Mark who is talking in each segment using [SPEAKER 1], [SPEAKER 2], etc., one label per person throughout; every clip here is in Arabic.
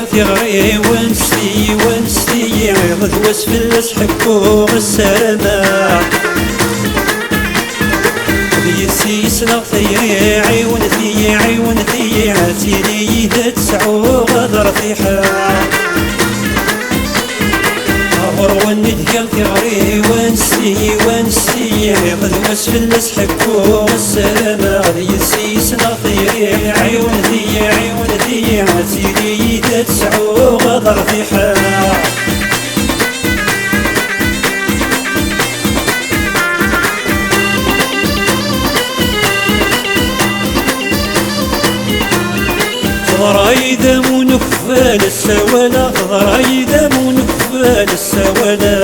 [SPEAKER 1] ثغري ونستي غد واسفلس حكو السلامة يسي سنغ ثيري عيون ثي عتيلي تسعو غدر ثيحا غرون ندقل ثغري ونستي غد واسفلس حكو السلامة يسي سنغ ثيري عيون ثي عتيلي تسعو غدر ثيحا ضرايد منفال السوالة ضرايد منفال السوالة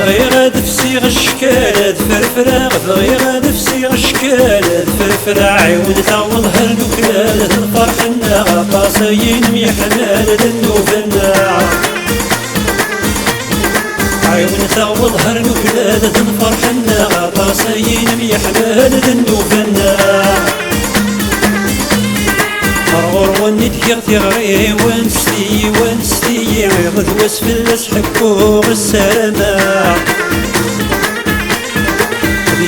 [SPEAKER 1] غير دفسي غشكال فرفرة غير دفسي غشكال فرفرة عيون تعوض هالوكلال الفرح النغا قاصين ميحلال للنوفنا عيون تعوض هالوكلال الفرح النغا قاصين ميحلال للنوفنا ونتكر ثغري ونستي غد واسفلس حكو السلامة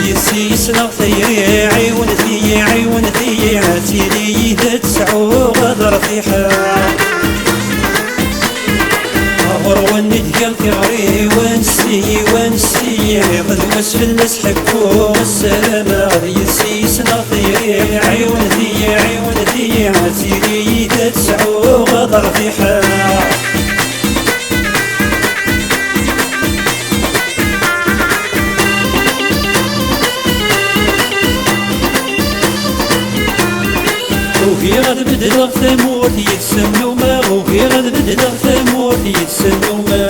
[SPEAKER 1] يسي سنغ ثيري عيون ثي عتيلي تسعو غدر ثيحا ونتكر ثغري ونستي غد واسفلس حكو السلامة يسي سنغ ثيري عيون ثي عتيلي تسعو غدر ثيحا وفي غد بدلغ ثمور يتسنو ما وفي غد بدلغ ثمور يتسنو ما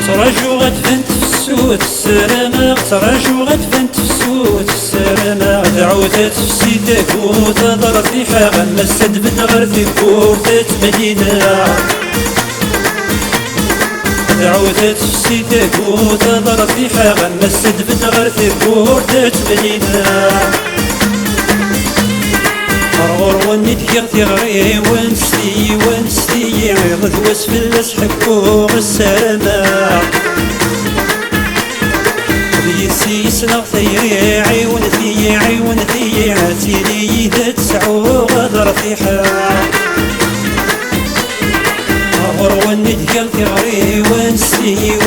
[SPEAKER 1] تراجو غد فنت في السوت السلامة تراجو غد فنت في السوت السلامة دعوتات في سيدك وتضر ثيحا غما استدبت غير في كورتات مدينة دعوتات في سيدك وتضر ثيحا غما استدبت غير في كورتات مدينة ونتكر ثغري ونستي غد واسفلس حكو السلامة يسي سنغ ثيري عيون ثي عتيلي تسعو غدر ثيحا ونتكر ثغري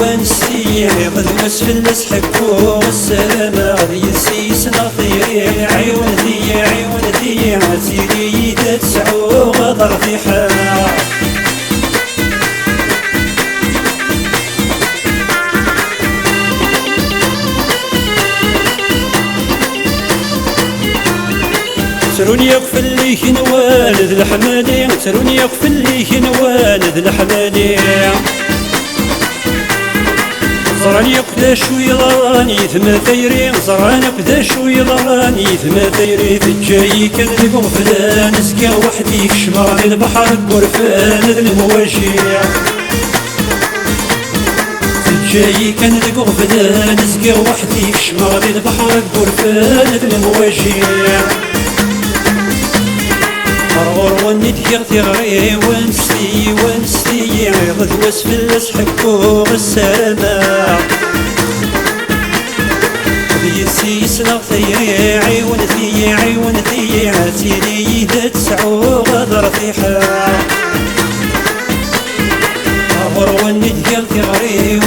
[SPEAKER 1] ونستي غد واسفلس حكو السلامة يسي سنغ ثيري عيون ثي عتيلي تسعو غدر ثيحا سروني يغفل ليك نوالد الحمادي سروني يغفل ليك نوالد الحمادي زراني قدا شوي ضراني ثما ثيري زراني قدا شوي ضراني ثما ثيري تجاي كان ذي غفلان نسقى وحدي شمال البحر بورفان المواجع تجاي كان ذي غفلان نسقى وحدي شمال البحر بورفان المواجع ونتكر ثغري ونستي غد واسفلس حكو السلامة يسي سنغ ثيري عيون ثي عتيلي تسعو غدر ثيحا ونتكر ثغري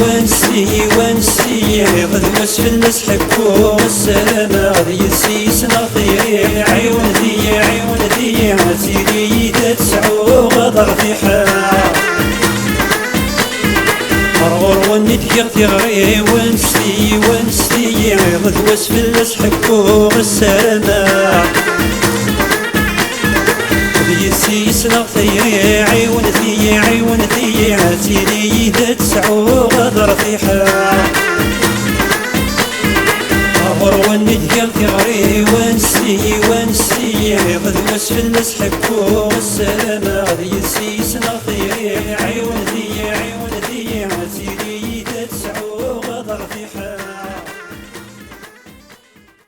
[SPEAKER 1] ونستي غد واسفلس حكو السلامة يسي سنغ ثيري عيون ثي عتيلي تسعو غدر ثيحا ونتكر ثغري ونستي غد واسفلس حكو السلامة يسي سنغ ثيري عيون ثي عتيلي تسعو غدر ثيحا ونتكر ثغري ونستي غد واسفلس حكو السلامة